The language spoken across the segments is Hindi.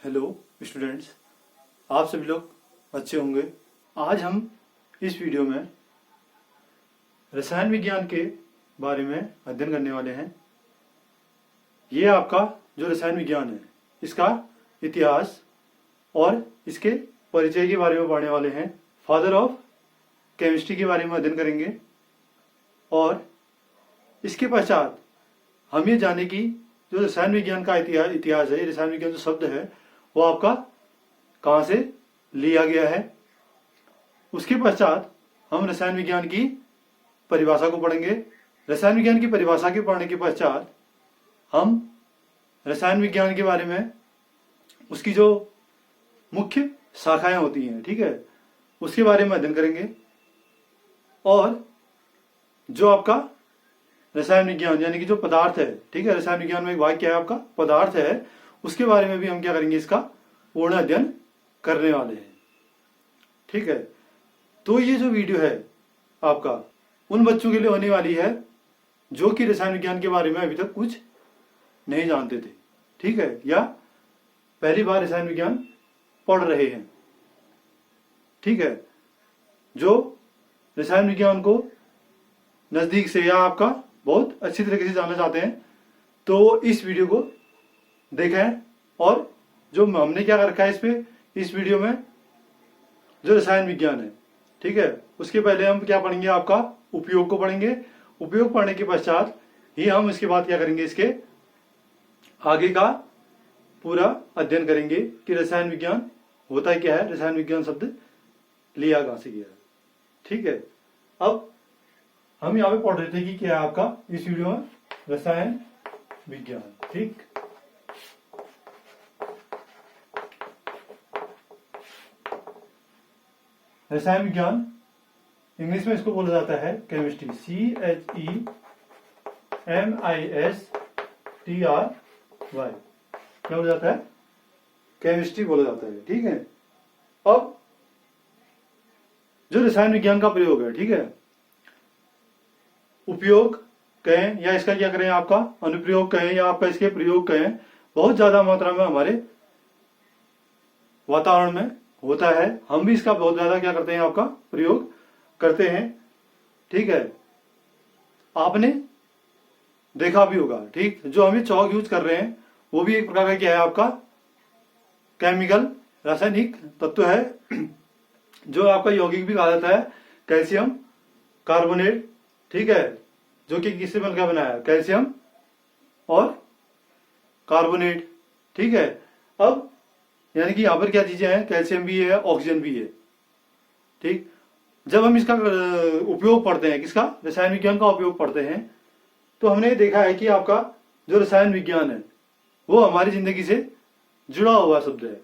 हेलो स्टूडेंट्स, आप सभी लोग अच्छे होंगे। आज हम इस वीडियो में रसायन विज्ञान के बारे में अध्ययन करने वाले हैं। ये आपका जो रसायन विज्ञान है इसका इतिहास और इसके परिचय के बारे में पढ़ने वाले हैं। फादर ऑफ केमिस्ट्री के बारे में अध्ययन करेंगे और इसके पश्चात हम ये जाने की जो रसायन विज्ञान का इतिहास है, रसायन विज्ञान जो शब्द है वो आपका कहाँ से लिया गया है। उसके पश्चात हम रसायन विज्ञान की परिभाषा को पढ़ेंगे। रसायन विज्ञान की परिभाषा के पढ़ने के पश्चात हम रसायन विज्ञान के बारे में उसकी जो मुख्य शाखाएं होती हैं, ठीक है, उसके बारे में अध्ययन करेंगे। और जो आपका रसायन विज्ञान यानी कि जो पदार्थ है, ठीक है, रसायन विज्ञान में एक भाग क्या है आपका पदार्थ है, उसके बारे में भी हम क्या करेंगे, इसका पूर्ण अध्ययन करने वाले हैं। ठीक है, तो ये जो वीडियो है आपका उन बच्चों के लिए होने वाली है जो कि रसायन विज्ञान के बारे में अभी तक कुछ नहीं जानते थे, ठीक है, या पहली बार रसायन विज्ञान पढ़ रहे हैं। ठीक है, जो रसायन विज्ञान को नजदीक से या आपका बहुत अच्छी तरीके से जानना चाहते हैं तो इस वीडियो को देखें। और जो हमने क्या कर रखा है इस वीडियो में जो रसायन विज्ञान है, ठीक है, उसके पहले हम क्या पढ़ेंगे, आपका उपयोग को पढ़ेंगे। उपयोग पढ़ने के पश्चात ही हम इसके बाद क्या करेंगे, इसके आगे का पूरा अध्ययन करेंगे कि रसायन विज्ञान होता है क्या है, रसायन विज्ञान शब्द लिया कहां से गया है। ठीक है, अब हम यहाँ पे पढ़ रहे थे कि क्या है आपका इस वीडियो में रसायन विज्ञान। ठीक, रसायन विज्ञान इंग्लिश में इसको बोला जाता है केमिस्ट्री, CHEMISTRY। क्या बोला जाता है, केमिस्ट्री बोला जाता है। ठीक है, अब जो रसायन विज्ञान का प्रयोग है, ठीक है, उपयोग कहें या इसका क्या करें, आपका अनुप्रयोग कहें या आपका इसके प्रयोग कहें, बहुत ज्यादा मात्रा में हमारे वातावरण में होता है। हम भी इसका बहुत ज्यादा क्या करते हैं, आपका प्रयोग करते हैं। ठीक है, आपने देखा भी होगा, ठीक, जो हम ये चौक यूज कर रहे हैं वो भी एक प्रकार का क्या है, आपका केमिकल रासायनिक तत्व है जो आपका यौगिक भी कहा जाता है, कैल्शियम कार्बोनेट। ठीक है, जो कि किससे बनकर बनाया है, कैल्शियम और कार्बोनेट। ठीक है, अब यानी कि यहां पर क्या चीजें हैं, कैल्शियम भी है, ऑक्सीजन भी है। ठीक, जब हम इसका उपयोग पढ़ते हैं, किसका, रसायन विज्ञान का उपयोग पढ़ते हैं, तो हमने देखा है कि आपका जो रसायन विज्ञान है वो हमारी जिंदगी से जुड़ा हुआ शब्द है।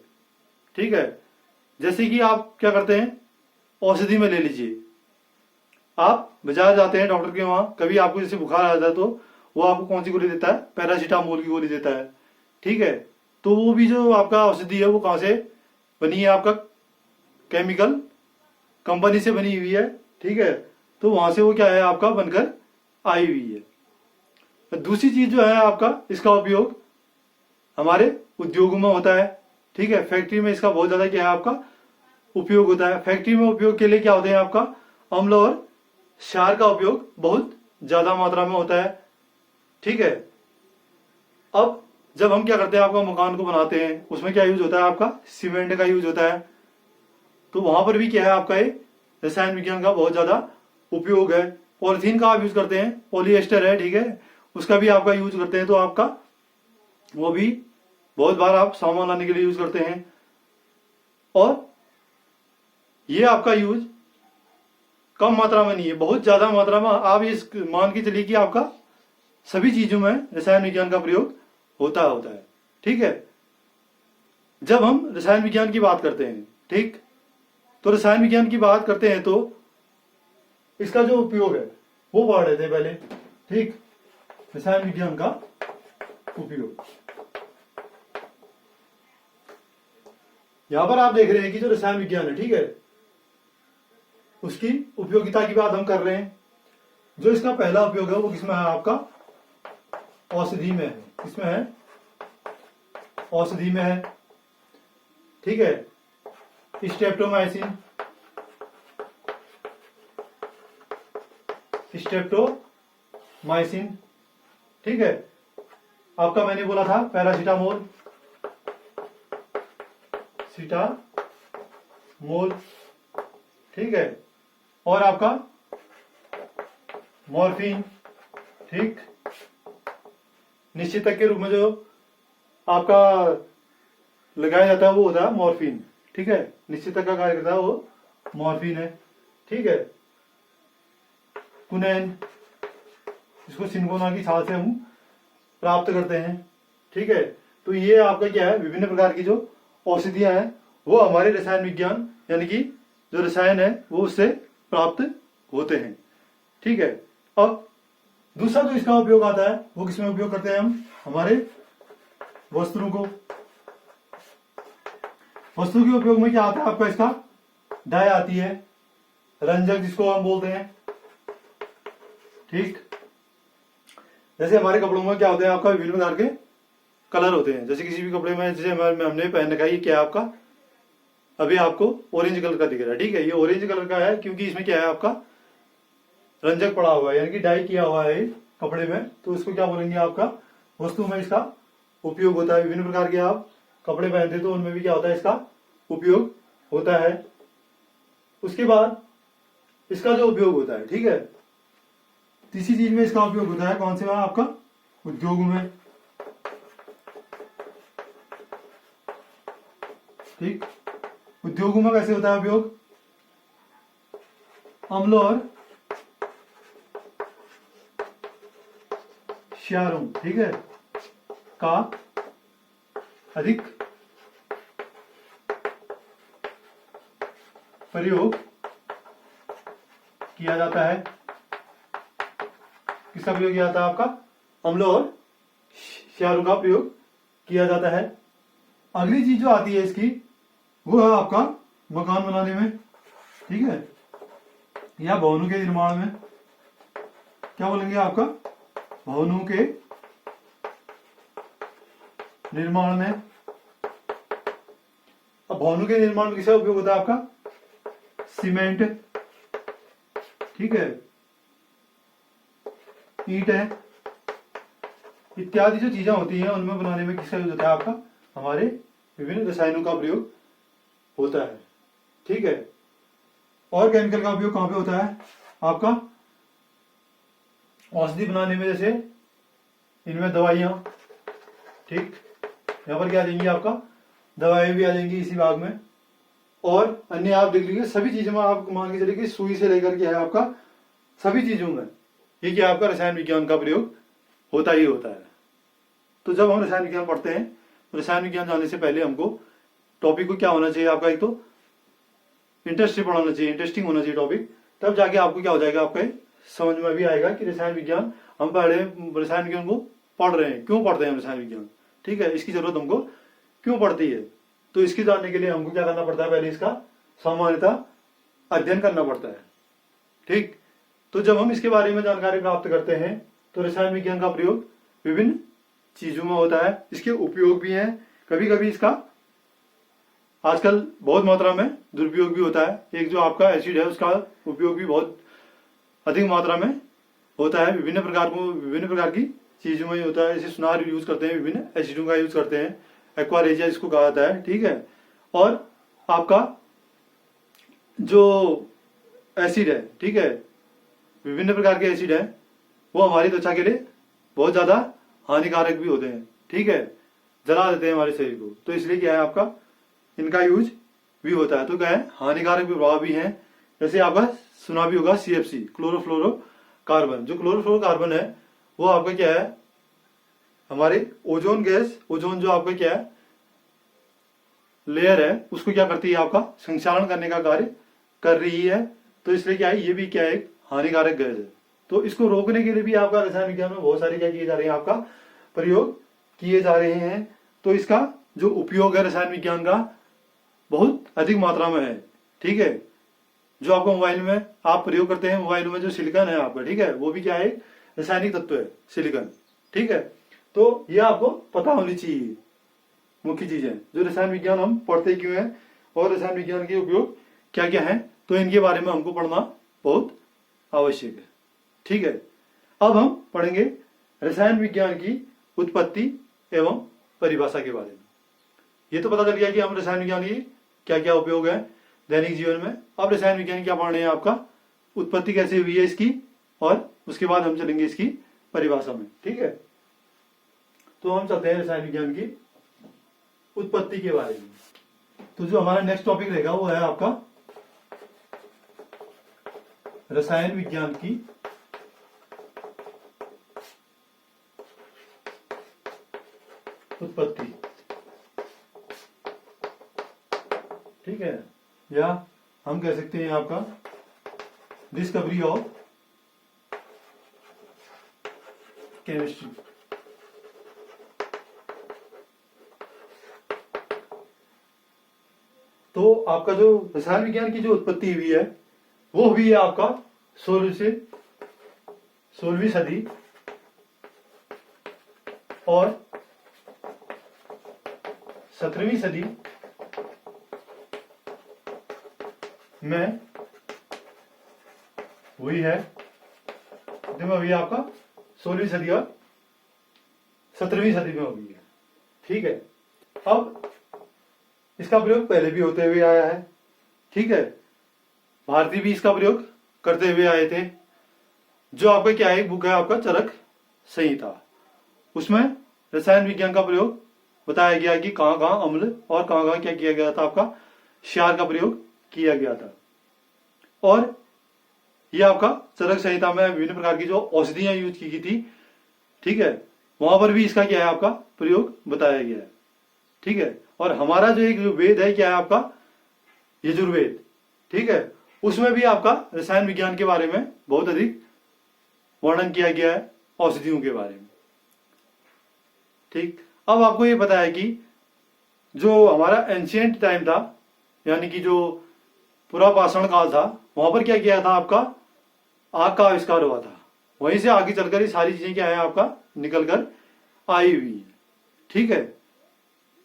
ठीक है, जैसे कि आप क्या करते हैं, औषधि में ले लीजिए, आप बाजार जाते हैं डॉक्टर के वहां, कभी आपको जैसे बुखार आ जाता है तो वो आपको कौन सी गोली देता है, पैरासीटामोल की गोली देता है। ठीक है, तो वो भी जो आपका औषधि है वो कहां से बनी है, आपका केमिकल कंपनी से बनी हुई है। ठीक है, तो वहां से वो क्या है, आपका बनकर आई हुई है। दूसरी चीज जो है आपका, इसका उपयोग हमारे उद्योगों में होता है। ठीक है, फैक्ट्री में इसका बहुत ज्यादा क्या है, आपका उपयोग होता है। फैक्ट्री में उपयोग के लिए क्या होते हैं, आपका अम्ल और क्षार का उपयोग बहुत ज्यादा मात्रा में होता है। ठीक है, अब जब हम क्या करते हैं, आपका मकान को बनाते हैं, उसमें क्या यूज होता है, आपका सीमेंट का यूज होता है। तो वहां पर भी क्या है, आपका ये रसायन विज्ञान का बहुत ज्यादा उपयोग है। पॉलिथीन का आप यूज करते हैं, पॉलिएस्टर है, ठीक है, उसका भी आपका यूज करते हैं, तो आपका वो भी बहुत बार आप सामान लाने के लिए यूज करते हैं। और ये आपका यूज कम मात्रा में नहीं है, बहुत ज्यादा मात्रा में। आप इस मान के चलिए कि आपका सभी चीजों में रसायन विज्ञान का प्रयोग होता है। ठीक है, जब हम रसायन विज्ञान की बात करते हैं, ठीक, तो रसायन विज्ञान की बात करते हैं तो इसका जो उपयोग है वो पढ़ रहे थे पहले। ठीक, रसायन विज्ञान का उपयोग, यहां पर आप देख रहे हैं कि जो रसायन विज्ञान है, ठीक है, उसकी उपयोगिता की बात हम कर रहे हैं। जो इसका पहला उपयोग है वो किसमें है, आपका औषधि में है। किसमें है, औषधि में है। ठीक है, स्ट्रेप्टोमाइसिन, स्ट्रेप्टोमाइसिन, ठीक है। आपका मैंने बोला था पैरासीटामोल, सीटामोल, ठीक है। और आपका मॉर्फिन, ठीक। निश्चितक के रूप में जो आपका लगाया जाता है वो होता है मॉर्फिन, ठीक है। निश्चितक का कार्य करता है वो मॉर्फिन है, ठीक है। कुनैन, इसको सिनकोना की छाल से हम प्राप्त करते हैं, ठीक है। तो ये आपका क्या है, विभिन्न प्रकार की जो औषधियां हैं वो हमारे रसायन विज्ञान यानी कि जो रसायन है वो उससे प्राप्त होते हैं, ठीक है। अब दूसरा जो इसका उपयोग आता है वो किसमें उपयोग करते हैं हम, हमारे वस्त्रों को। वस्तु के उपयोग में क्या आता है आपका, इसका डाई आती है, रंजक जिसको हम बोलते हैं, ठीक। जैसे हमारे कपड़ों में क्या होते हैं आपका, विभिन्न प्रकार के कलर होते हैं। जैसे किसी भी कपड़े में, जैसे हमने पहन रखा है, ये क्या है आपका, अभी आपको ऑरेंज कलर का दिख रहा है, ठीक है। ये ऑरेंज कलर का है क्योंकि इसमें क्या है आपका रंजक पड़ा हुआ है, यानी कि डाई किया हुआ है कपड़े में, तो इसको क्या बोलेंगे आपका वस्तु में इसका उपयोग होता है। विभिन्न प्रकार के आप कपड़े पहनते तो उनमें भी क्या होता है, इसका उपयोग होता है। उसके बाद इसका जो उपयोग होता है, ठीक है, तीसरी चीज में इसका उपयोग होता है, कौन से आपका उद्योग में, ठीक। उद्योगों में कैसे होता है उपयोग, अम्ल और क्षारों, ठीक है, का अधिक प्रयोग किया जाता है। किसका प्रयोग किया जाता है आपका, अम्ल और क्षारों का प्रयोग किया जाता है। अगली चीज जो आती है इसकी वो है आपका मकान बनाने में, ठीक है, या भवनों के निर्माण में। क्या बोलेंगे आपका, भवनों के निर्माण में। अब भवनों के निर्माण में किसका उपयोग होता है आपका, सीमेंट, ठीक है, ईंट है, इत्यादि जो चीजें होती हैं उनमें बनाने में किसका यूज होता है आपका, हमारे विभिन्न रसायनों का प्रयोग होता है, ठीक है। और केमिकल का उपयोग कहां पे होता है आपका, औषधि बनाने में, जैसे इनमें दवाइयां, ठीक, यहां पर क्या आ जाएंगी आपका दवाएं भी आ जाएंगी इसी भाग में। और अन्य आप देख लीजिए सभी चीजों में, आप मान के चलिए कि सुई से लेकर के है आपका सभी चीजों में ये क्या आपका रसायन विज्ञान का प्रयोग होता ही होता है। तो जब हम रसायन विज्ञान पढ़ते हैं तो रसायन विज्ञान जानने से पहले हमको टॉपिक को क्या होना चाहिए आपका, एक तो इंटरेस्टिंग पढ़ाना चाहिए, इंटरेस्टिंग होना चाहिए टॉपिक, तब जाके आपको क्या हो जाएगा, आपके समझ में भी आएगा कि रसायन विज्ञान हम पढ़े, रसायन विज्ञान को पढ़ रहे हैं, क्यों पढ़ते हैं रसायन विज्ञान, ठीक है, इसकी जरूरत हमको क्यों पड़ती है। तो इसकी जानने के लिए हमको क्या करना पड़ता है, पहले इसका सामान्यतः अध्ययन करना पड़ता है, ठीक। तो जब हम इसके बारे में जानकारी प्राप्त करते हैं तो रसायन विज्ञान का प्रयोग विभिन्न चीजों में होता है, इसके उपयोग भी हैं, कभी कभी इसका आजकल बहुत मात्रा में दुरुपयोग भी होता है। एक जो आपका एसिड है उसका उपयोग भी बहुत अधिक मात्रा में होता है, विभिन्न प्रकार की चीजों में होता है। जैसे सुनार यूज करते हैं, विभिन्न एसिडों का यूज करते हैं, एक्वारेजिया इसको कहा जाता है, ठीक है। और आपका जो एसिड है, ठीक है, विभिन्न प्रकार के एसिड है वो हमारी त्वचा के लिए बहुत ज्यादा हानिकारक भी होते हैं, ठीक है, जला देते हैं हमारे शरीर को। तो इसलिए क्या है आपका इनका यूज भी होता है, तो क्या है हानिकारक प्रभाव भी है। जैसे आपका सुना भी होगा CFC, क्लोरोफ्लोरोकार्बन। जो क्लोरोफ्लोरोकार्बन है वो आपका क्या है, हमारे ओजोन गैस, ओजोन जो आपका क्या है लेयर है उसको क्या करती है, आपका संक्षारण करने का कार्य कर रही है। तो इसलिए क्या है, ये भी क्या है एक हानिकारक गैस है। तो इसको रोकने के लिए भी आपका रसायन विज्ञान में बहुत सारे क्या किए जा रहे हैं, आपका प्रयोग किए जा रहे हैं। तो इसका जो उपयोग है रसायन विज्ञान का बहुत अधिक मात्रा में है, ठीक है। जो आपको मोबाइल में आप प्रयोग करते हैं, मोबाइल में जो सिलिकॉन है आपका, ठीक है, वो भी क्या है रासायनिक तत्व है सिलिकॉन, ठीक है। तो ये आपको पता होनी चाहिए, मुख्य चीजें जो रसायन विज्ञान हम पढ़ते क्यों हैं और रसायन विज्ञान के उपयोग क्या क्या हैं, तो इनके बारे में हमको पढ़ना बहुत आवश्यक है। ठीक है, अब हम पढ़ेंगे रसायन विज्ञान की उत्पत्ति एवं परिभाषा के बारे में। ये तो पता चल गया कि हम रसायन विज्ञान की क्या क्या उपयोग है दैनिक जीवन में। अब रसायन विज्ञान क्या पढ़ रहे हैं, आपका उत्पत्ति कैसे हुई है इसकी, और उसके बाद हम चलेंगे इसकी परिभाषा में। ठीक है, तो हम चलते हैं रसायन विज्ञान की उत्पत्ति के बारे में। तो जो हमारा नेक्स्ट टॉपिक रहेगा वो है आपका रसायन विज्ञान की उत्पत्ति। ठीक है, या हम कह सकते हैं आपका डिस्कवरी ऑफ केमिस्ट्री। तो आपका जो रसायन विज्ञान की जो उत्पत्ति हुई है वो हुई है आपका 16वीं सदी और 17वीं सदी में हुई है। में हुई है आपका 16वीं सदी और 17वीं सदी में हुई है। ठीक है, अब इसका प्रयोग पहले भी होते हुए आया है। ठीक है, भारतीय भी इसका प्रयोग करते हुए आए थे। जो आपका क्या है, बुक है आपका चरक संहिता, उसमें रसायन विज्ञान का प्रयोग बताया गया कि कहां कहां अम्ल और कहां कहां क्या किया गया था, आपका क्षार का प्रयोग किया गया था। और यह आपका चरक संहिता में विभिन्न प्रकार की जो औषधियां यूज की गई थी, ठीक है, वहां पर भी इसका क्या है आपका प्रयोग बताया गया है। ठीक है, और हमारा जो एक वेद है क्या है आपका यजुर्वेद। ठीक है, उसमें भी आपका रसायन विज्ञान के बारे में बहुत अधिक वर्णन किया गया है, औषधियों के बारे में। ठीक, अब आपको ये पता है कि जो हमारा एंशियंट टाइम था, यानी कि जो पुरापाषाण काल था, वहां पर क्या किया था, आपका आग का आविष्कार हुआ था। वहीं से आगे चलकर ये सारी चीजें क्या है आपका निकल कर आई हुई है। ठीक है,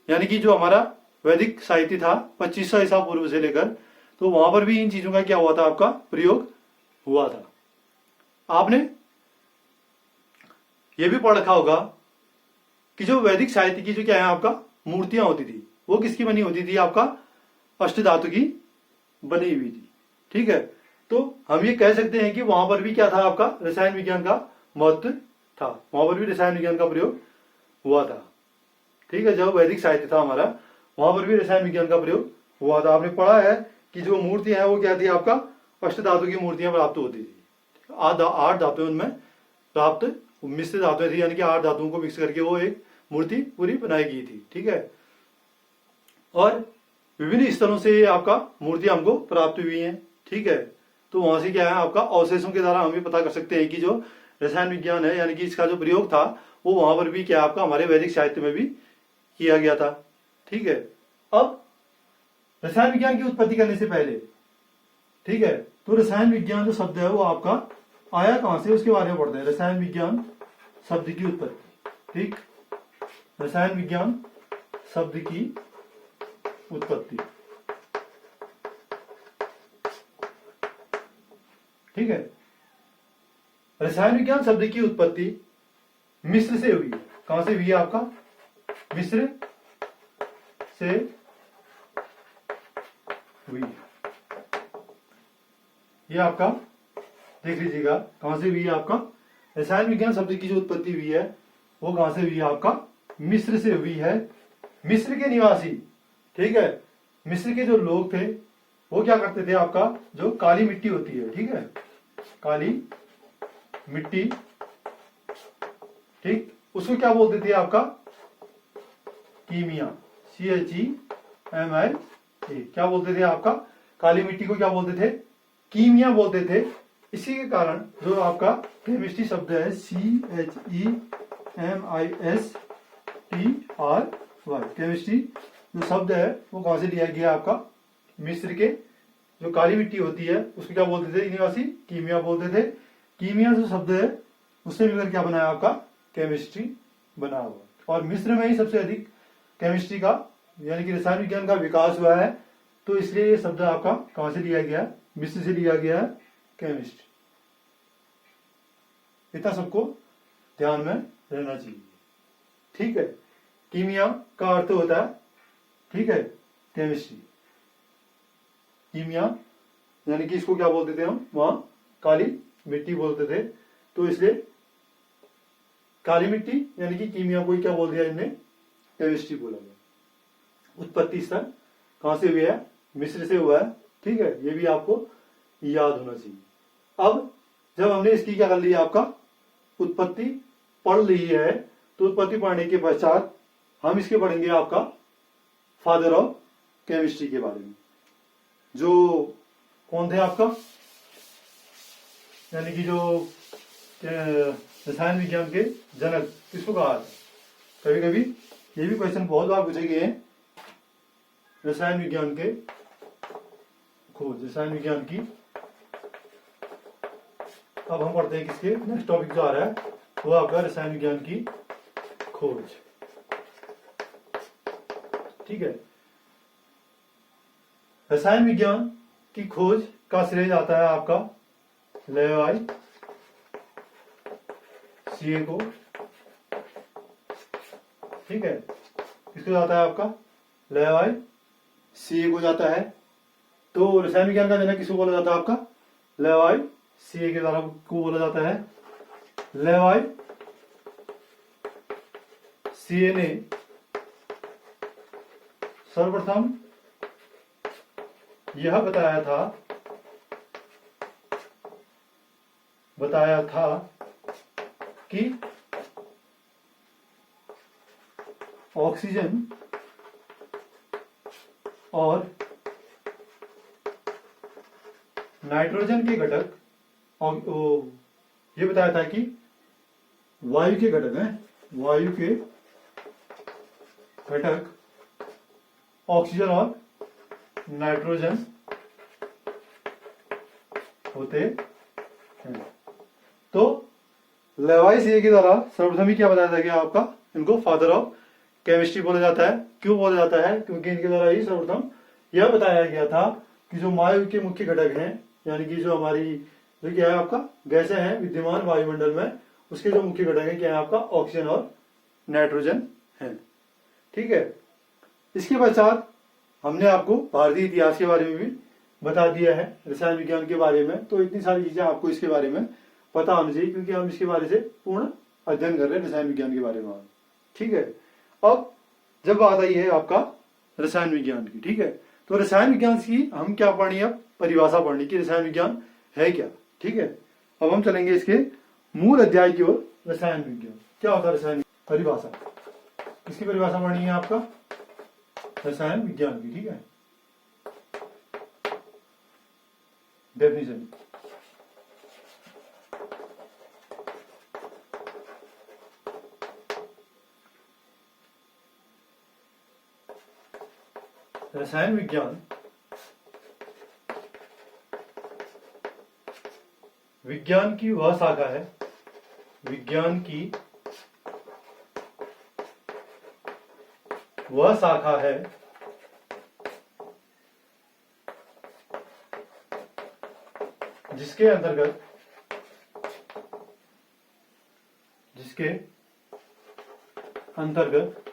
यानी कि जो हमारा वैदिक साहित्य था 2500 ईसा पूर्व से लेकर, तो वहां पर भी इन चीजों का क्या हुआ था, आपका प्रयोग हुआ था। आपने ये भी पढ़ रखा होगा कि जो वैदिक साहित्य की जो क्या है आपका मूर्तियां होती थी, वो किसकी बनी होती थी, आपका अष्ट धातु की बनी हुई थी। ठीक है, तो हम ये कह सकते हैं कि वहां पर भी क्या था, आपका रसायन विज्ञान का महत्व था, वहां पर भी रसायन विज्ञान का प्रयोग हुआ था। ठीक है, जो वैदिक साहित्य था हमारा, वहां पर भी रसायन विज्ञान का प्रयोग हुआ था। आपने पढ़ा है कि जो मूर्तियां हैं वो क्या थी, आपका अष्ट धातु की मूर्तियां प्राप्त होती थी। 8 धातुएं उनमें प्राप्त मिश्र धातुएं थी, यानी कि 8 धातुओं को मिक्स करके वो एक मूर्ति पूरी बनाई गई थी। ठीक है, और विभिन्न स्थलों से आपका मूर्तियां हमको प्राप्त हुई हैं। ठीक है, तो वहां से क्या है आपका अवशेषों के द्वारा हम भी पता कर सकते हैं कि जो रसायन विज्ञान है, यानी कि इसका जो प्रयोग था वो वहां पर भी क्या आपका हमारे वैदिक साहित्य में भी किया गया था। ठीक है, अब रसायन विज्ञान की उत्पत्ति करने से पहले, ठीक है, तो रसायन विज्ञान जो शब्द है वो आपका आया कहां से, उसके बारे में पढ़ते हैं। रसायन विज्ञान शब्द की उत्पत्ति। ठीक, रसायन विज्ञान शब्द की उत्पत्ति। ठीक है, रसायन विज्ञान शब्द की उत्पत्ति मिस्र से हुई। कहां से हुई है, आपका मिस्र से हुई। ये आपका देख लीजिएगा कहां से हुई है, आपका रसायन विज्ञान शब्द की जो उत्पत्ति हुई है वो कहां से हुई है, आपका मिस्र से हुई है। मिस्र के निवासी, ठीक है, मिस्र के जो लोग थे वो क्या करते थे, आपका जो काली मिट्टी होती है, ठीक है, काली मिट्टी, ठीक, उसको क्या बोलते थे, आपका कीमिया, CHEMIA, क्या बोलते थे, आपका काली मिट्टी को क्या बोलते थे, कीमिया बोलते थे। इसी के कारण जो आपका केमिस्ट्री शब्द है CHEMISTRY, केमिस्ट्री जो शब्द है वो कहां से लिया गया, आपका मिस्र के जो काली मिट्टी होती है उसको क्या बोलते थे निवासी, कीमिया बोलते थे। कीमिया जो शब्द है उससे मिलकर क्या बनाया, आपका केमिस्ट्री बना हुआ। और मिस्र में ही सबसे अधिक केमिस्ट्री का यानी कि रसायन विज्ञान का विकास हुआ है, तो इसलिए ये शब्द आपका कहां से लिया गया है, मिस्र से लिया गया है, केमिस्ट्री। इतना सबको ध्यान में रहना चाहिए, ठीक है। कीमिया का अर्थ होता है, ठीक है, केमिस्ट्री। कीमिया यानी कि इसको क्या बोलते थे हम, वहां काली मिट्टी बोलते थे, तो इसलिए काली मिट्टी यानी कि कीमिया को क्या बोल दिया इनने, केमिस्ट्री बोला गया। उत्पत्ति स्थल कहां से हुआ है, मिस्र से हुआ है, ठीक है, ये भी आपको याद होना चाहिए। अब जब हमने इसकी क्या कर लिया, आपका उत्पत्ति पढ़ ली है, तो उत्पत्ति पढ़ने के पश्चात हम इसके पढ़ेंगे आपका फादर ऑफ केमिस्ट्री के बारे में, जो कौन थे आपका, यानी कि जो रसायन विज्ञान के जनक किसको कहा था। कभी कभी ये भी क्वेश्चन बहुत बार पूछे गए हैं, रसायन विज्ञान के खोज, रसायन विज्ञान की। अब हम पढ़ते हैं किसके, नेक्स्ट टॉपिक जो आ रहा है वो आपका रसायन विज्ञान की खोज, ठीक है। रसायन विज्ञान की खोज का श्रेय जाता है आपका लेवाई सीए को, ठीक है, किसको जाता है, आपका लेवाई सीए को जाता है। तो रसायन विज्ञान का जनक किसको बोला जाता है, आपका लेवाई सीए के द्वारा को बोला जाता है। लेवाई सीए ने सर्वप्रथम यह बताया था कि ऑक्सीजन और नाइट्रोजन के घटक, ये बताया था कि वायु के घटक हैं, वायु के घटक ऑक्सीजन और नाइट्रोजन होते हैं। तो लेवाई सीए के द्वारा सर्वप्रथम ही क्या बताया था कि आपका इनको फादर ऑफ केमिस्ट्री बोला जाता है। क्यों बोला जाता है, क्योंकि इनके द्वारा ही सर्वप्रथम यह बताया गया था कि जो वायु के मुख्य घटक हैं, यानी कि जो हमारी जो क्या है आपका गैसें हैं विद्यमान वायुमंडल में, उसके जो मुख्य घटक है क्या है आपका ऑक्सीजन और नाइट्रोजन है, ठीक है। इसके पश्चात हमने आपको भारतीय इतिहास के बारे में भी बता दिया है, रसायन विज्ञान के बारे में। तो इतनी सारी चीजें आपको इसके बारे में पता होनी चाहिए, क्योंकि हम इसके बारे से पूर्ण अध्ययन कर रहे हैं रसायन विज्ञान के बारे में, ठीक है। अब जब बात आई है आपका रसायन विज्ञान की, ठीक है, तो रसायन विज्ञान की हम क्या पढ़नी है, परिभाषा पढ़नी की रसायन विज्ञान है क्या, ठीक है। अब हम चलेंगे इसके मूल अध्याय की ओर। रसायन विज्ञान क्या होता है, रसायन परिभाषा, इसकी परिभाषा पढ़नी है आपका रसायन विज्ञान की, ठीक है, डेफिनेशन। रसायन विज्ञान विज्ञान की वह शाखा है, विज्ञान की वह शाखा है जिसके अंतर्गत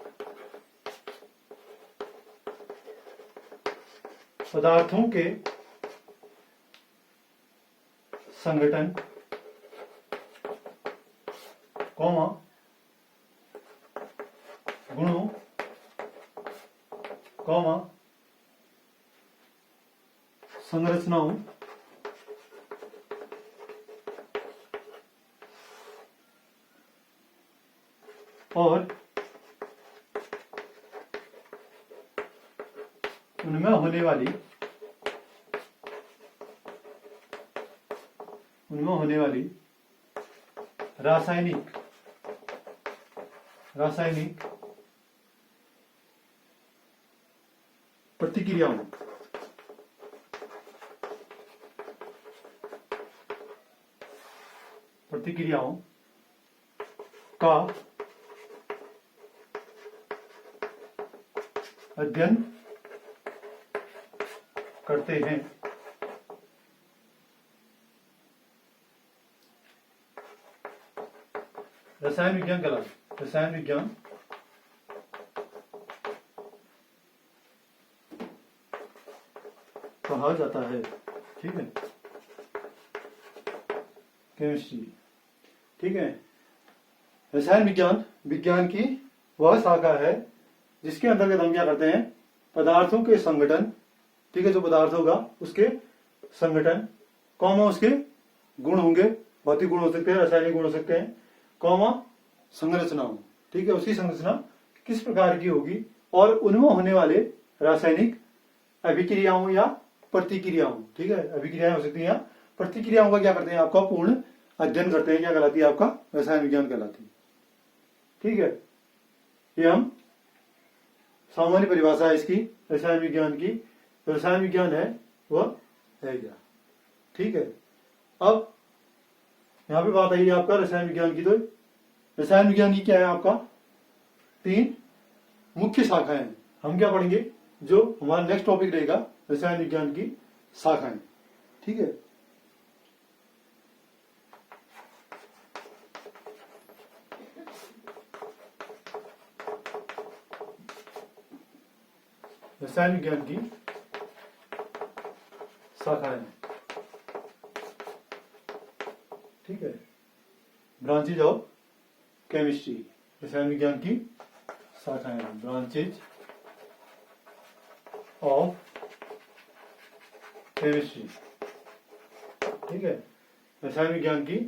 पदार्थों के संगठन, कौमा गुणों, कौमा संरचनाओं और उनमें होने वाली रासायनिक प्रतिक्रियाओं का अध्ययन करते हैं। रसायन विज्ञान कहलाता, रसायन विज्ञान कहा जाता है। ठीक है, केमिस्ट्री। ठीक है, रसायन विज्ञान विज्ञान की वह शाखा है जिसके अंतर्गत हम क्या करते हैं, पदार्थों के संगठन, ठीक है, जो पदार्थ होगा उसके संगठन, कौमा उसके गुण होंगे, भौतिक गुण हो सकते हैं, रासायनिक गुण हो सकते हैं, कौमा संरचना हो, ठीक है, उसकी संरचना किस प्रकार की होगी और उनमें होने वाले रासायनिक अभिक्रियाओं या प्रतिक्रियाओं, ठीक है, अभिक्रियाएं हो सकती हैं या प्रतिक्रियाओं का क्या करते हैं, आपका पूर्ण अध्ययन करते हैं। क्या कहलाती है, आपका रसायन विज्ञान कहलाती है। ठीक है, ये हम सामान्य परिभाषा है इसकी रसायन विज्ञान की। रसायन विज्ञान है वह है क्या। ठीक है, अब यहां पे बात आई आपका रसायन विज्ञान की। तो रसायन विज्ञान की क्या है, आपका 3 मुख्य शाखाएं हैं। हम क्या पढ़ेंगे, जो हमारा नेक्स्ट टॉपिक रहेगा रसायन विज्ञान की शाखाएं। ठीक है, रसायन विज्ञान की शाखाएं। ठीक है, ब्रांचेज ऑफ केमिस्ट्री, रसायन विज्ञान की शाखाएं, ब्रांचेज ऑफ केमिस्ट्री। ठीक है, रसायन विज्ञान की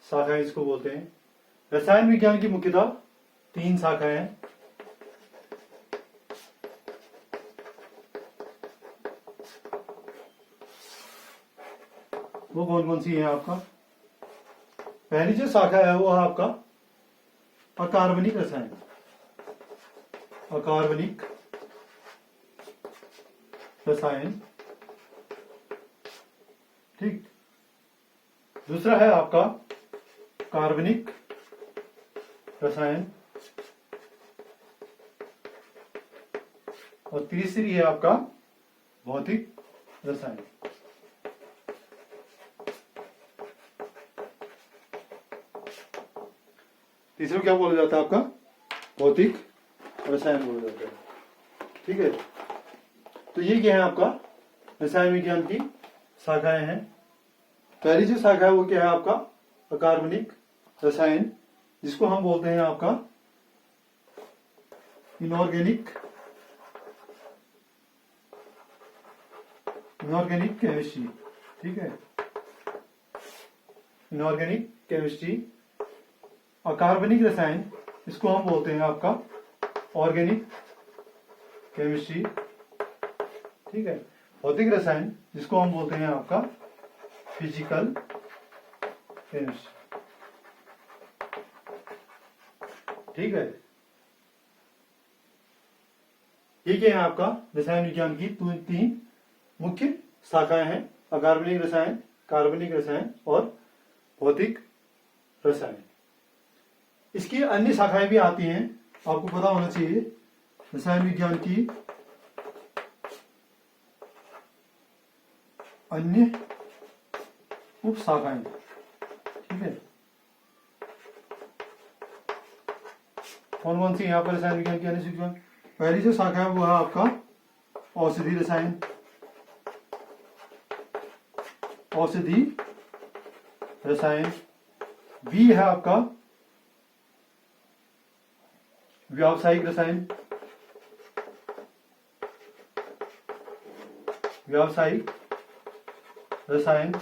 शाखाएं इसको बोलते हैं। रसायन विज्ञान की मुख्यतः 3 शाखाएं हैं। वो कौन कौन सी है आपका, पहली जो शाखा है वो है आपका अकार्बनिक रसायन, अकार्बनिक रसायन। ठीक, दूसरा है आपका कार्बनिक रसायन और तीसरी है आपका भौतिक रसायन। तीसरा क्या बोला जाता है, आपका भौतिक रसायन बोला जाता है। ठीक है, तो ये क्या है, आपका रसायन विज्ञान की शाखाएं हैं। पहली जो शाखा है वो क्या है, आपका अकार्बनिक रसायन, जिसको हम बोलते हैं आपका इनऑर्गेनिक केमिस्ट्री। ठीक है, इनऑर्गेनिक केमिस्ट्री। अकार्बनिक रसायन, इसको हम बोलते हैं आपका ऑर्गेनिक केमिस्ट्री। ठीक है, भौतिक रसायन, जिसको हम बोलते हैं आपका फिजिकल केमिस्ट्री। ठीक है, ये क्या है, आपका रसायन विज्ञान की 3 मुख्य शाखाएं हैं, अकार्बनिक रसायन, कार्बनिक रसायन और भौतिक रसायन। इसकी अन्य शाखाएं भी आती हैं, आपको पता होना चाहिए। रसायन विज्ञान की अन्य उप शाखाएं। ठीक है, कौन कौन सी यहाँ पर रसायन विज्ञान की अन्य शाखाएं। पहली जो शाखा है वो है आपका औषधि रसायन, औषधि रसायन। बी है आपका व्यावसायिक रसायन, व्यावसायिक रसायन।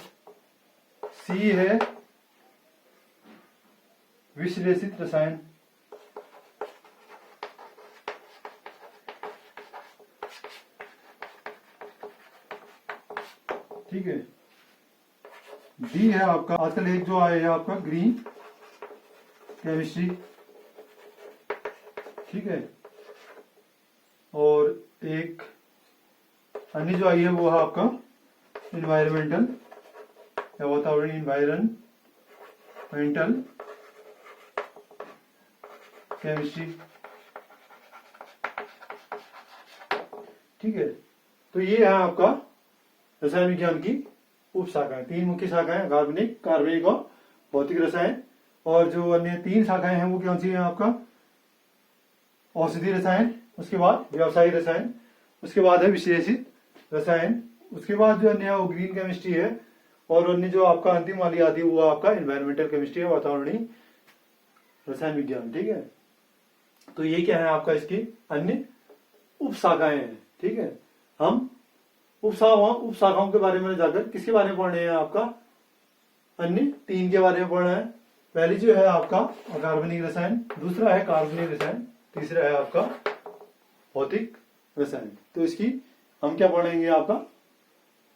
सी है विश्लेषित रसायन, ठीक है। डी है आपका आजकल एक जो आया है आपका ग्रीन केमिस्ट्री, ठीक है। और एक अन्य जो आई है वो है आपका इन्वायरमेंटल या वातावरण, इन्वायरमेंटल केमिस्ट्री, ठीक है। तो ये है आपका रसायन विज्ञान की उप शाखाएं, 3 मुख्य शाखाएं, कार्बनिक, कार्बनिक और भौतिक रसायन। और जो अन्य 3 शाखाएं हैं वो कौन सी है आपका? औषधि रसायन, उसके बाद व्यावसायिक रसायन, उसके बाद है विश्लेषित रसायन, उसके बाद जो अन्य वो ग्रीन केमिस्ट्री है, और अन्य जो आपका अंतिम वाली आती है वो आपका एनवायरमेंटल केमिस्ट्री है, वातावरणीय रसायन विज्ञान। ठीक है। तो ये क्या है आपका इसकी अन्य उप शाखाएं हैं। ठीक है। हम उप शाखाओं के बारे में जाकर किसके बारे में पढ़ रहे हैं? आपका अन्य 3 के बारे में पढ़ रहे हैं। पहली जो है आपका अकार्बनिक रसायन, दूसरा है कार्बनिक रसायन, तीसरा है आपका भौतिक रसायन। तो इसकी हम क्या पढ़ेंगे? आपका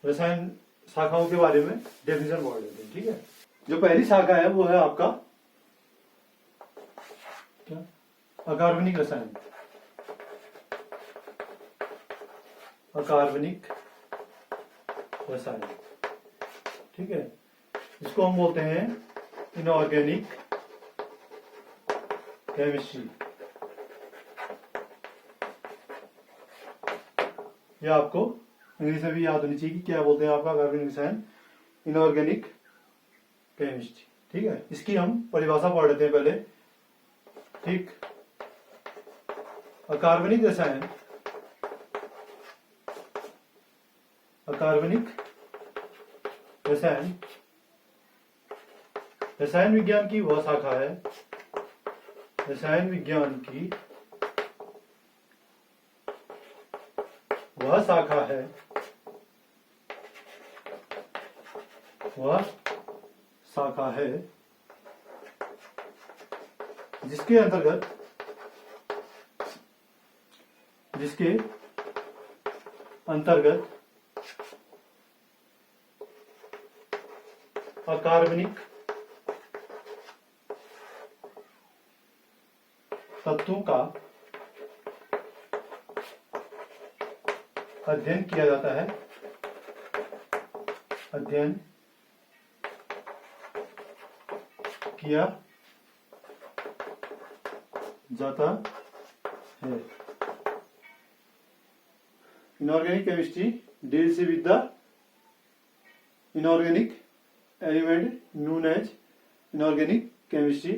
रसायन शाखाओं के बारे में डेफिनेशन पढ़ लेते हैं। ठीक है। जो पहली शाखा है वो है आपका क्या? अकार्बनिक रसायन। अकार्बनिक रसायन। ठीक है। इसको हम बोलते हैं इनऑर्गेनिक केमिस्ट्री। ये आपको इंग्लिश में भी याद होनी चाहिए कि क्या बोलते हैं आपका अकार्बनिक रसायन, इनऑर्गेनिक केमिस्ट्री। ठीक है। इसकी हम परिभाषा पढ़ लेते हैं पहले। ठीक। अकार्बनिक रसायन, अकार्बनिक रसायन रसायन विज्ञान की वह शाखा है, रसायन विज्ञान की वह शाखा है, वह शाखा है जिसके अंतर्गत अकार्बनिक तत्वों का अध्ययन किया जाता है, अध्ययन किया जाता है। Inorganic chemistry deals with the inorganic element known as inorganic chemistry.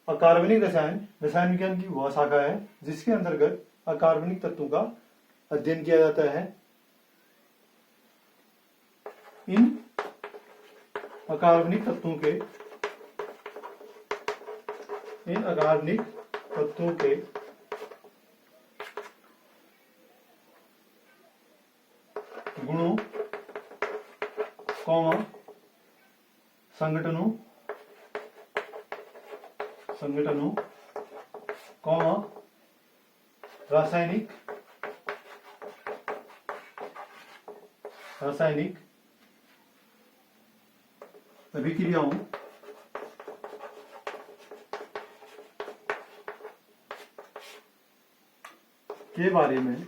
अकार्बनिक रसायन रसायन विज्ञान की वह शाखा है जिसके अंतर्गत अकार्बनिक तत्वों का अध्ययन किया जाता है। इन अकार्बनिक तत्वों के गुणों, संगठनों, रासायनिक अभिक्रियाओं के बारे में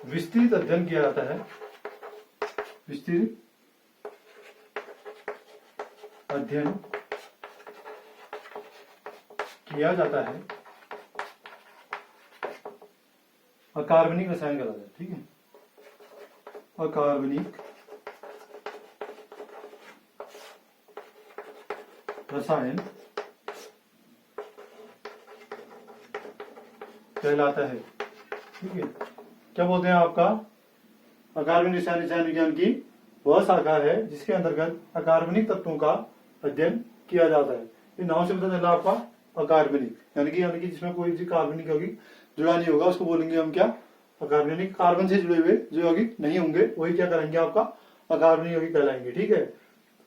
विस्तृत अध्ययन किया जाता है, विस्तृत अध्ययन किया जाता है। अकार्बनिक रसायन कहलाता है। ठीक है। अकार्बनिक रसायन कहलाता है। ठीक है। क्या बोलते हैं आपका? अकार्बनिक रसायन विज्ञान की वह शाखा है जिसके अंतर्गत अकार्बनिक तत्वों का अध्ययन किया जाता है। ये नाम से पता चला आपका अकार्बनिक, यानी कि जिसमें कोई भी कार्बनिक यौगिक जुड़ा नहीं होगा उसको बोलेंगे हम क्या? अकार्बनिक। कार्बन से जुड़े हुए जो यौगिक नहीं होंगे वही क्या करेंगे? आपका अकार्बनिक यौगिक कहलाएंगे। ठीक है।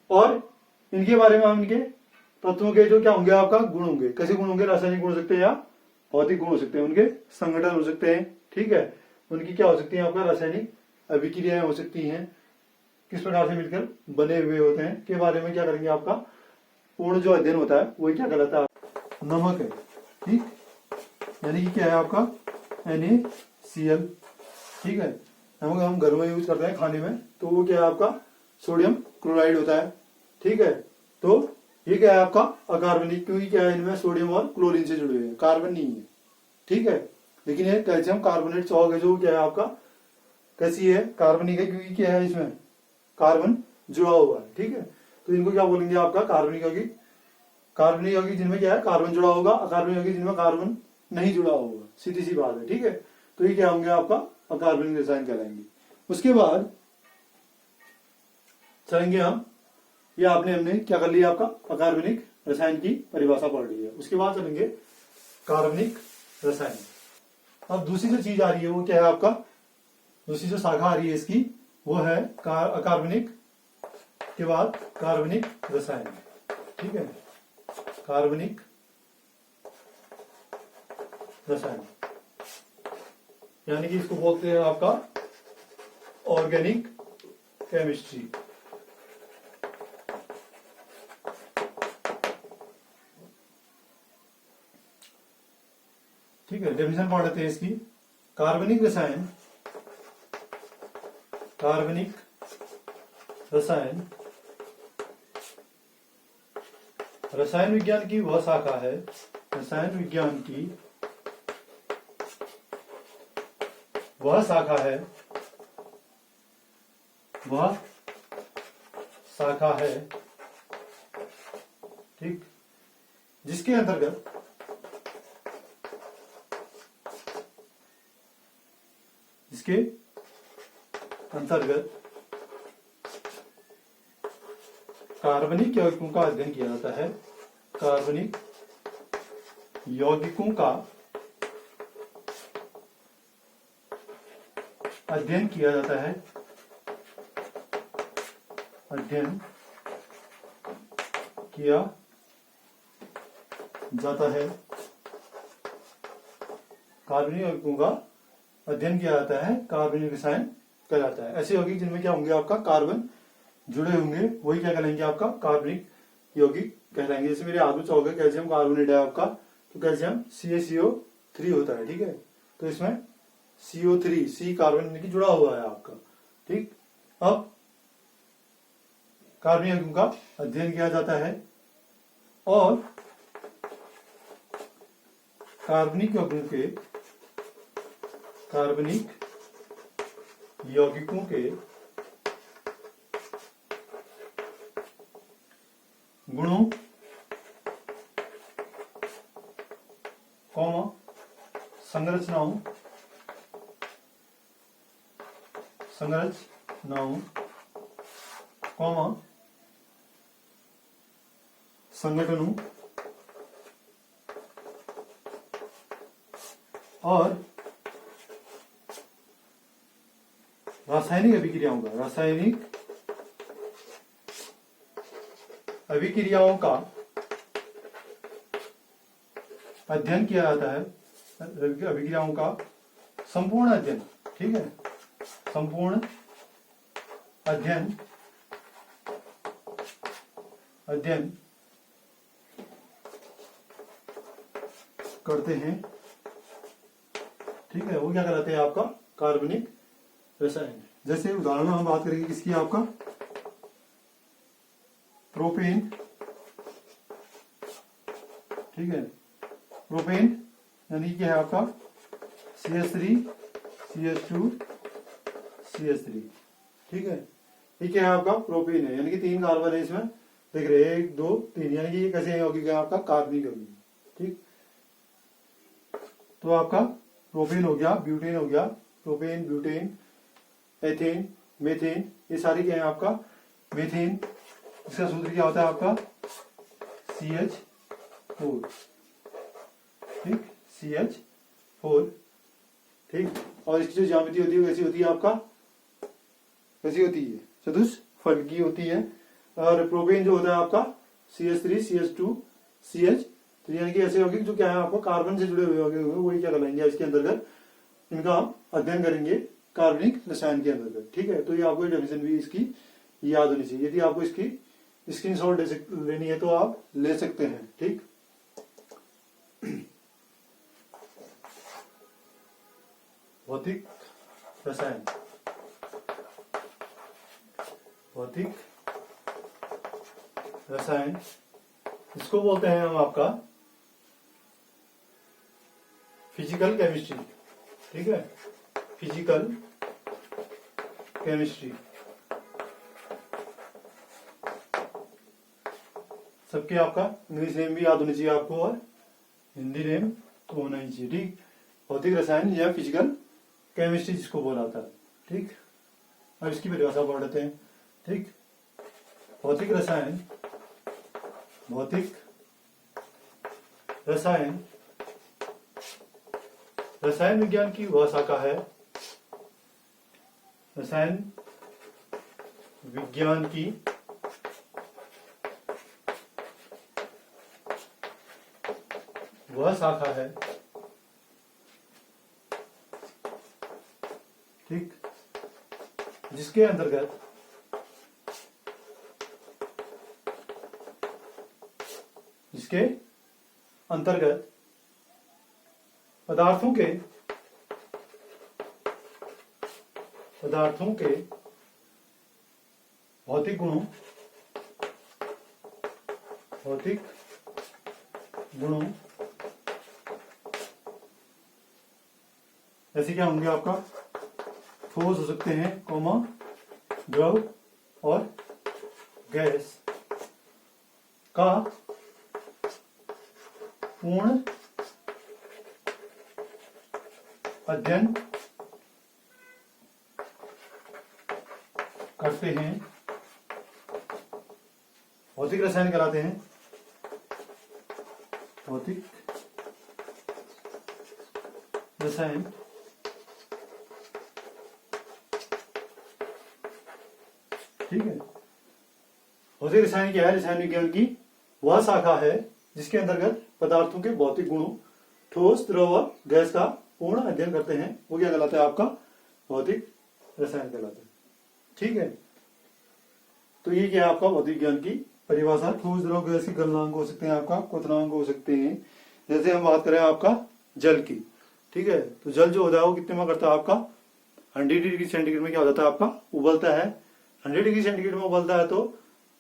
और इनके बारे में हम इनके तत्वों के जो क्या होंगे? आपका गुण होंगे। कैसे गुण होंगे? रासायनिक गुण हो सकते हैं या भौतिक गुण हो सकते हैं, उनके संगठन हो सकते हैं। ठीक है। उनकी क्या हो सकती है? आपका रासायनिक अभिक्रियाएं हो सकती हैं, किस प्रकार से मिलकर बने हुए होते हैं के बारे में क्या करेंगे? आपका पूर्ण जो अध्ययन होता है वही क्या कहलाता है? नमक है। ठीक। यानी कि क्या है आपका? NaCl। ठीक है। नमक हम घर में यूज करते हैं खाने में, तो वो क्या है आपका? सोडियम क्लोराइड होता है। ठीक है। तो ये क्या है आपका अकार्बनिक, क्योंकि क्या है इनमें सोडियम और क्लोरीन से जुड़े हुए हैं, कार्बन नहीं है, ठीक है। लेकिन ये कैल्शियम कार्बोनेट चौक है जो क्या है आपका कैसी है, कार्बनिक है, क्योंकि क्या है इसमें कार्बन जुड़ा हुआ है, ठीक है। तो इनको क्या बोलेंगे आपका कार्बनिक यौगिक। कार्बनिक यौगिक जिनमें क्या है कार्बन जुड़ा होगा, अकार्बनिक यौगिक जिनमें कार्बन नहीं जुड़ा होगा, सीधी सी बात है, ठीक है। तो ये क्या होंगे आपका अकार्बनिक रसायन कहलाएंगे। उसके बाद चलेंगे हम, ये हमने क्या कर लिया आपका अकार्बनिक रसायन की परिभाषा पढ़ ली है। उसके बाद चलेंगे कार्बनिक रसायन। अब दूसरी जो चीज आ रही है वो क्या है आपका, दूसरी जो शाखा आ रही है इसकी वो है अकार्बनिक के बाद कार्बनिक रसायन, ठीक है। कार्बनिक रसायन यानी कि इसको बोलते हैं आपका ऑर्गेनिक केमिस्ट्री, ठीक है। डेफिनेशन पढ़ लेते हैं इसकी। कार्बनिक रसायन, कार्बनिक रसायन रसायन विज्ञान की वह शाखा है, रसायन विज्ञान की वह शाखा है, वह शाखा है, ठीक, जिसके अंतर्गत कार्बनिक यौगिकों का अध्ययन किया जाता है, कार्बनिक यौगिकों का अध्ययन किया जाता है, अध्ययन किया जाता है, कार्बनिक यौगिकों का अध्ययन किया जाता है, कार्बनिक रसायन कहलाता है। ऐसे यौगिक जिनमें क्या होंगे आपका कार्बन जुड़े होंगे वही क्या कहलाएंगे आपका कार्बनिक यौगिक कहलाएंगे। जैसे मेरे हाथ में चौक है कैल्शियम कार्बोनेट है आपका, तो कैल्शियम CaCO3 होता है, ठीक है। तो इसमें CO3 सी कार्बन की जुड़ा हुआ है आपका, ठीक। अब कार्बनिक यौगिकों का अध्ययन किया जाता है और कार्बनिक यौगिकों के गुणों, संरचनाओं, संगठनों और रासायनिक अभिक्रियाओं का अध्ययन किया जाता है, अभिक्रियाओं का संपूर्ण अध्ययन, ठीक है, संपूर्ण अध्ययन करते हैं, ठीक है। वो क्या कहलाते हैं आपका कार्बनिक रसायन। जैसे उदाहरण हम बात करेंगे किसकी, आपका प्रोपेन, ठीक है। प्रोपेन यानी क्या है आपका CH3 CH2 CH3, ठीक है। ये क्या है आपका प्रोपेन है, यानी कि 3 कार्बन है इसमें, देख रहे 1 2 3, यानी कि ये कैसे यौगिक है आपका कार्बनिक यौगिक, ठीक। तो आपका प्रोपेन हो गया, ब्यूटेन हो गया, प्रोपेन, ब्यूटेन, एथेन, मेथेन, ये सारी क्या है आपका मेथेन, इसका सूत्र क्या होता है आपका CH4, ठीक, CH4, ठीक। और इसकी जो ज्यामिति होती है कैसी होती है आपका, कैसी होती है चतुष्फलक की होती है। और प्रोपेन जो होता है आपका CH3 CH2 CH3, यानी कि ऐसे यौगिक जो क्या है आपको कार्बन से जुड़े हुए यौगिक वही क्या कहलाएंगे इसके अंतर्गत, इनका हम अध्ययन करेंगे कार्बनिक रसायन के अंतर्गत, ठीक है। तो ये आपको डेफिनेशन भी इसकी याद होनी चाहिए। यदि आपको इसकी स्क्रीनशॉट लेनी है तो आप ले सकते हैं, ठीक। भौतिक रसायन, भौतिक रसायन इसको बोलते हैं हम आपका फिजिकल केमिस्ट्री। ठीक है, फिजिकल केमिस्ट्री। सबके आपका इंग्लिश नेम भी याद होनी चाहिए आपको और हिंदी नेम तो होना ही चाहिए। ठीक, भौतिक रसायन या फिजिकल केमिस्ट्री जिसको बोला था। ठीक, अब इसकी परिभाषा पढ़ लेते हैं। ठीक, भौतिक रसायन, भौतिक रसायन रसायन विज्ञान की वह शाखा है, रसायन विज्ञान की वह शाखा है, ठीक, जिसके अंतर्गत पदार्थों के भौतिक गुणों ऐसे क्या होंगे आपका, ठोस हो सकते हैं, कॉमा, द्रव और गैस का पूर्ण अध्ययन करते हैं, भौतिक रसायन कहलाते हैं। भौतिक रसायन ठीक है, भौतिक रसायन क्या है, रसायन विज्ञान की वह शाखा है जिसके अंतर्गत पदार्थों के भौतिक गुणों, ठोस, द्रव और गैस का पूर्ण अध्ययन करते हैं। वो क्या कहलाता है आपका, भौतिक रसायन कहलाता है। ठीक है, तो ये क्या है आपका भौतिक विज्ञान की परिभाषा। ठोस, द्रव, गैस के गलनांक हो सकते हैं आपका, क्वथनांक हो सकते हैं। जैसे हम बात करें आपका जल की, ठीक है, तो जल जो होता है वो कितने में करता है आपका, 100 डिग्री सेंटीग्रेड में क्या हो जाता है आपका, उबलता है। 100 डिग्री सेंटीग्रेड में उबलता है तो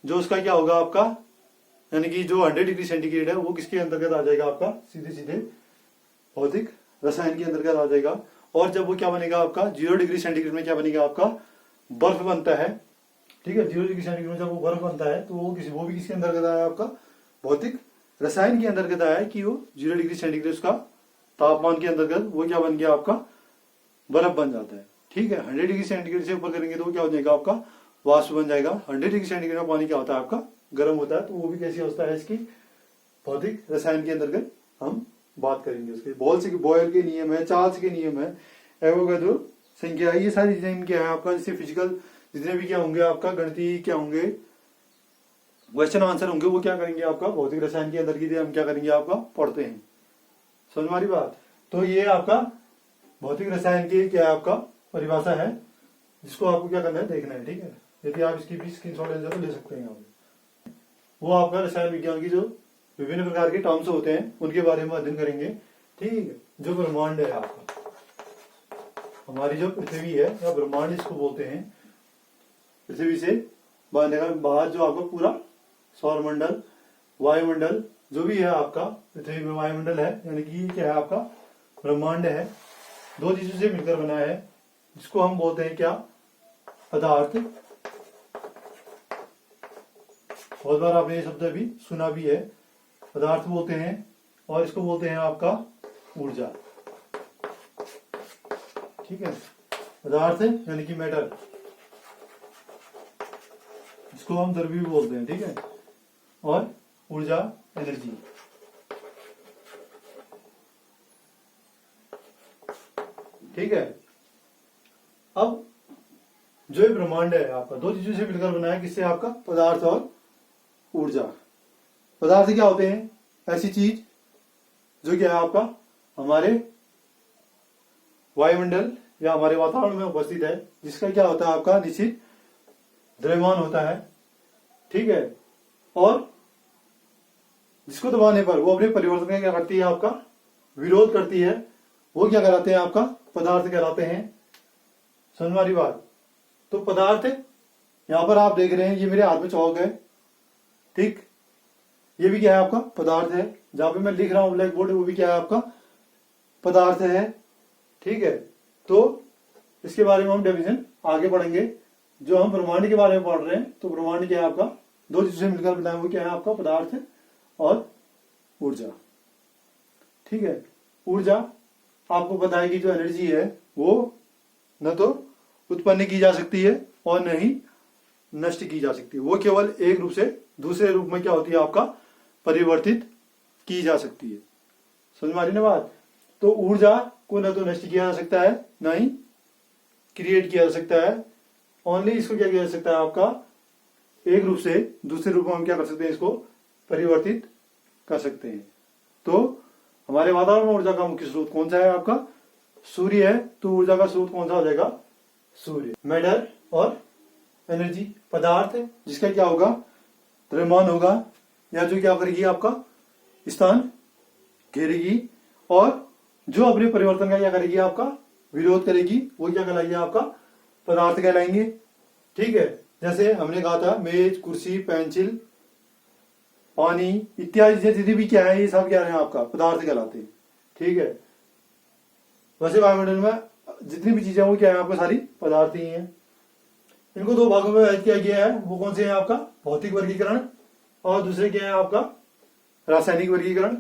जो उसका क्या होगा आपका, यानी कि जो 100 डिग्री सेंटीग्रेड है वो किसके अंतर्गत आ जाएगा आपका, सीधे सीधे भौतिक रसायन के अंतर्गत आ जाएगा। और जब वो क्या बनेगा आपका, 0 डिग्री सेंटीग्रेड में क्या बनेगा आपका, बर्फ बनता है। ठीक है, 0 डिग्री सेंटीग्रेड में जब वो बर्फ बनता है तो वो भी किसके अंतर्गत आया आपका, भौतिक रसायन के अंतर्गत आया है कि वो 0 डिग्री सेंटीग्रेड उसका तापमान के अंतर्गत वो क्या बन गया आपका, बर्फ बन जाता है। ठीक है, 100 डिग्री सेंटीग्रेड से ऊपर करेंगे तो वो क्या हो जाएगा आपका, वाष्प बन जाएगा। 100 डिग्री सेंटीग्रेड में पानी क्या होता है आपका, गर्म होता है। तो वो भी कैसी अवस्था है इसकी, भौतिक रसायन के अंतर्गत हम बात करेंगे। उसके बॉयल के नियम है, चार्ल्स के नियम है, एवोगाड्रो संख्या है, ये सारी चीजें क्या है आपका, जैसे फिजिकल जितने भी क्या होंगे आपका, गणितीय क्या होंगे, क्वेश्चन आंसर होंगे, वो क्या करेंगे आपका भौतिक रसायन के अंदर की हम क्या करेंगे आपका, पढ़ते हैं। समझ हमारी बात। तो ये आपका भौतिक रसायन की क्या है आपका परिभाषा है, जिसको आपको क्या करना है, देखना है। ठीक है, यदि आप इसकी भी स्क्रीनशॉट लेना तो ले सकते हैं आप। वो आपका रसायन विज्ञान की जो विभिन्न प्रकार के टर्म्स होते हैं उनके बारे में अध्ययन करेंगे। ठीक है, जो ब्रह्मांड है आपका, हमारी जो पृथ्वी है या ब्रह्मांड इसको बोलते हैं, पृथ्वी से बाहर जो आपका पूरा सौरमंडल, वायुमंडल जो भी है आपका, पृथ्वी में वायुमंडल है, यानी कि ये क्या है आपका ब्रह्मांड है, 2 चीजों से मिलकर बना है, जिसको हम बोलते हैं क्या, पदार्थ। बहुत बार आपने ये शब्द भी सुना भी है, पदार्थ बोलते हैं, और इसको बोलते हैं आपका ऊर्जा। ठीक है, पदार्थ यानी कि मैटर, इसको हम द्रव्य भी बोलते हैं। ठीक है, और ऊर्जा एनर्जी। ठीक है, अब जो ये ब्रह्मांड है आपका 2 चीजों से मिलकर बना है, किससे आपका, पदार्थ और ऊर्जा। पदार्थ क्या होते हैं, ऐसी चीज जो क्या है आपका हमारे वायुमंडल या हमारे वातावरण में उपस्थित है, जिसका क्या होता है आपका निश्चित द्रव्यमान होता है। ठीक है, और जिसको दबाने पर वो अपने परिवर्तन का क्या करती है आपका, विरोध करती है, वो क्या कहलाते हैं आपका, पदार्थ कहलाते हैं। समझ हमारी बात। तो पदार्थ यहां पर आप देख रहे हैं, ये मेरे हाथ में चौक है। ठीक, ये भी क्या है आपका पदार्थ है, जहां पे मैं लिख रहा हूं ब्लैक बोर्ड वो भी क्या है आपका पदार्थ है। ठीक है, तो इसके बारे में हम डेफिनेशन आगे पढ़ेंगे। जो हम ब्रह्मांड के बारे में पढ़ रहे हैं, तो ब्रह्मांड क्या है आपका दो चीजों से मिलकर बना है, वो क्या है आपका पदार्थ और ऊर्जा। ठीक है, ऊर्जा आपको पता है कि जो एनर्जी है वो न तो उत्पन्न की जा सकती है और न ही नष्ट की जा सकती है, वो केवल एक रूप से दूसरे रूप में क्या होती है आपका परिवर्तित की जा सकती है। समझ में आ रही ना बात? तो ऊर्जा को न तो नष्ट किया जा सकता है न ही क्रिएट किया जा सकता है, ओनली इसको क्या किया जा सकता है आपका एक रूप से दूसरे रूप में हम क्या कर सकते हैं, इसको परिवर्तित कर सकते हैं। तो हमारे वातावरण में ऊर्जा का मुख्य स्रोत कौन सा है आपका सूर्य है, तो ऊर्जा का स्रोत कौन सा हो जाएगा सूर्य। मैटर और एनर्जी पदार्थ जिसका क्या होगा द्रव्यमान होगा, या जो क्या करेगी आपका स्थान घेरेगी, और जो अपने परिवर्तन का क्या करेगी आपका विरोध करेगी, वो क्या कहलाएगी आपका पदार्थ कहलाएंगे। ठीक है, जैसे हमने कहा था मेज, कुर्सी, पेंसिल, पानी इत्यादि जितनी भी क्या है ये सब क्या है आपका पदार्थ कहलाते हैं। ठीक है, वैसे वायुमंडल में जितनी भी चीजें वो क्या है आपका सारी पदार्थ ही हैं। इनको दो भागों में विभाजित किया गया है, वो कौन से हैं आपका भौतिक वर्गीकरण और दूसरे क्या है आपका रासायनिक वर्गीकरण।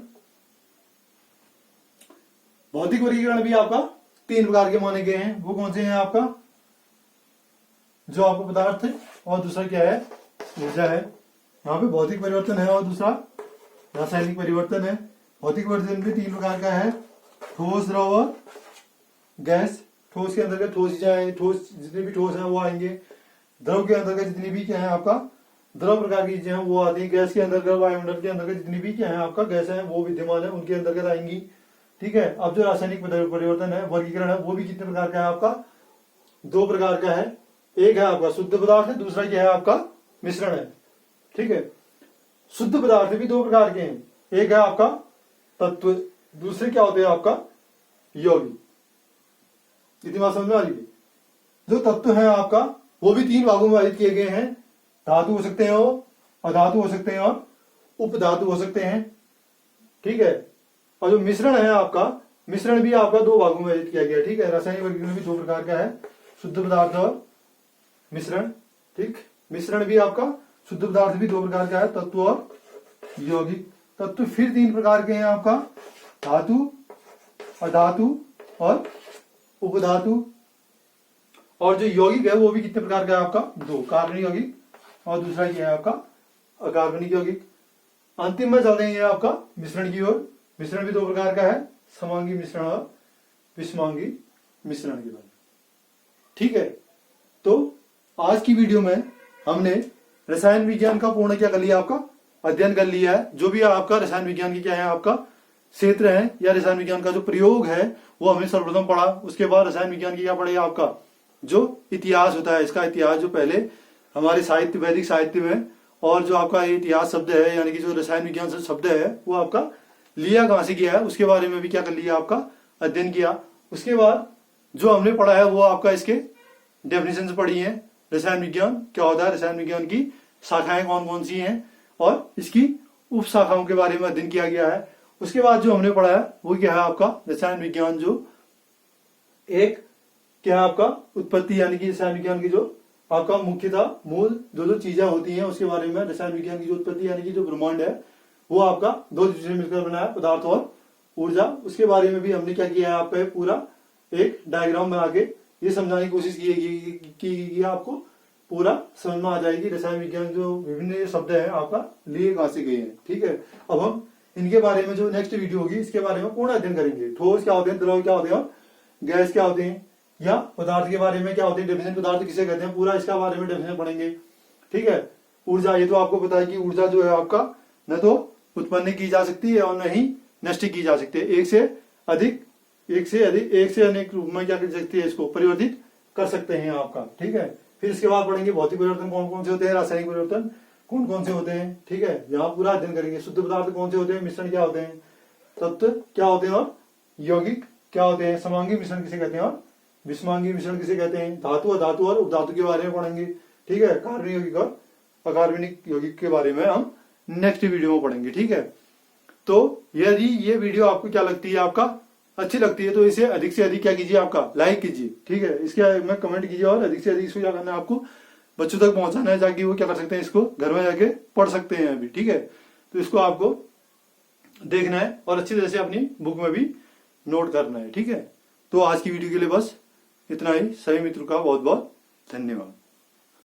भौतिक वर्गीकरण भी आपका तीन प्रकार के माने गए हैं, वो कौन से हैं आपका जो आपका पदार्थ है और दूसरा क्या है ऊर्जा है। यहाँ पे भौतिक परिवर्तन है और दूसरा रासायनिक परिवर्तन है। भौतिक परिवर्तन भी तीन प्रकार का है, ठोस, द्रव और गैस। ठोस के अंतर्गत ठोस जाए, ठोस जितने भी ठोस है वो आएंगे। द्रव के अंतर्गत जितनी भी क्या है आपका द्रव प्रकार की चीजें हैं वो आती है। गैस के अंतर्गत वायुमंडल के अंतर्गत जितनी भी क्या है आपका गैस है वो विद्यमान है उनके अंतर्गत आएंगी। ठीक है, अब जो रासायनिक परिवर्तन है वर्गीकरण है वो भी कितने प्रकार का है आपका दो प्रकार का है। एक है आपका शुद्ध पदार्थ है, दूसरा क्या है आपका मिश्रण है। ठीक है, शुद्ध पदार्थ भी दो प्रकार के हैं, एक है आपका तत्व, दूसरे क्या होते हैं आपका यौगिक। इतनी बात समझ में आ रही है? जो तत्व है आपका वो भी तीन भागों में विभाजित किए गए हैं, धातु हो सकते हैं वो, अधातु हो सकते हैं और उपधातु हो सकते हैं। ठीक है, और जो मिश्रण है आपका मिश्रण भी आपका दो भागों में विभाजित किया गया है। ठीक है, रासायनिक वर्गीकरण भी दो प्रकार का है, शुद्ध पदार्थ और मिश्रण। ठीक, मिश्रण भी आपका शुद्ध पदार्थ भी दो प्रकार का है, तत्व और यौगिक। तत्व फिर तीन प्रकार के हैं आपका धातु, अधातु और उपधातु। और जो यौगिक है वो भी कितने प्रकार का है आपका दो, कार्बनिक यौगिक और दूसरा क्या है आपका अकार्बनिक यौगिक। अंतिम में चल रहे हैं आपका मिश्रण की ओर। मिश्रण भी दो प्रकार का है, समांगी मिश्रण और विषमांगी मिश्रण के बारे में। ठीक है, तो आज की वीडियो में हमने रसायन विज्ञान का पूर्ण क्या कर लिया आपका अध्ययन कर लिया है। जो भी आपका रसायन विज्ञान की क्या है आपका क्षेत्र है या रसायन विज्ञान का जो प्रयोग है वो हमने सर्वप्रथम पढ़ा। उसके बाद रसायन विज्ञान की क्या पढ़ेगा आपका जो इतिहास होता है, इसका इतिहास जो पहले हमारे साहित्य वैदिक साहित्य में, और जो आपका इतिहास शब्द है यानी कि जो रसायन विज्ञान शब्द है वो आपका लिया कहां से गया है उसके बारे में भी क्या कर लिया आपका अध्ययन किया। उसके बाद जो हमने पढ़ा है वो आपका इसके डेफिनेशन पढ़ी है। रसायन विज्ञान क्या होता है, रसायन विज्ञान की शाखाएं कौन कौन सी हैं और इसकी उप शाखाओं के बारे में अध्ययन किया गया है। उसके बाद जो हमने पढ़ा है वो क्या है आपका रसायन विज्ञान जो एक क्या है आपका उत्पत्ति यानी कि रसायन विज्ञान की जो आपका मुख्यतः मूल जो चीजें होती हैं उसके बारे में। रसायन विज्ञान की जो उत्पत्ति यानी कि जो ब्रह्मांड है वो आपका दो चीजें मिलकर बना है, पदार्थ और ऊर्जा। उसके बारे में भी हमने क्या किया है आपका पूरा एक डायग्राम बना के ये समझाने की कोशिश की आपको पूरा समझ में आ जाएगी रसायन विज्ञान जो विभिन्न शब्द है आपका लिए कहां से गए हैं। ठीक है, अब हम इनके बारे में जो नेक्स्ट वीडियो होगी इसके बारे में पूर्ण अध्ययन करेंगे। ठोस क्या होते हैं, द्रव क्या होते हैं और गैस क्या होते हैं, या पदार्थ के बारे में क्या होते हैं, डेफिनेशन पदार्थ किसे कहते हैं, पूरा इसका बारे में डेफिनेशन पढ़ेंगे। ठीक है, ऊर्जा ये तो आपको पता है कि ऊर्जा जो है आपका न तो उत्पन्न की जा सकती है और न ही नष्ट की जा सकती है। एक से अनेक रूप में क्या कर सकती है, इसको परिवर्तित कर सकते हैं आपका। ठीक है, फिर इसके बाद पढ़ेंगे भौतिक परिवर्तन कौन कौन से होते हैं, रासायनिक परिवर्तन कौन कौन से होते हैं। ठीक है, यहाँ पूरा अध्ययन करेंगे। शुद्ध पदार्थ कौन से होते हैं, मिश्रण क्या होते हैं, तत्व क्या होते हैं और यौगिक क्या होते हैं, समांगी मिश्रण किसे कहते हैं और विषमांगी मिश्रण किसे कहते हैं, धातु अधातु और उपधातु के बारे में पढ़ेंगे। ठीक है, कार्बनिक यौगिक और अकार्बनिक यौगिक के बारे में हम नेक्स्ट वीडियो में पढ़ेंगे। ठीक है, तो यदि ये वीडियो आपको क्या लगती है, आपका अच्छी लगती है, तो इसे अधिक से अधिक क्या कीजिए, आपका लाइक कीजिए। ठीक है, इसके में कमेंट कीजिए और अधिक से अधिक इसको क्या करना है, आपको बच्चों तक पहुंचाना है, ताकि वो क्या कर सकते हैं, इसको घर में जाके पढ़ सकते हैं अभी। ठीक है, तो इसको आपको देखना है और अच्छी तरह से अपनी बुक में भी नोट करना है। ठीक है, तो आज की वीडियो के लिए बस इतना ही। सभी मित्रों का बहुत बहुत धन्यवाद।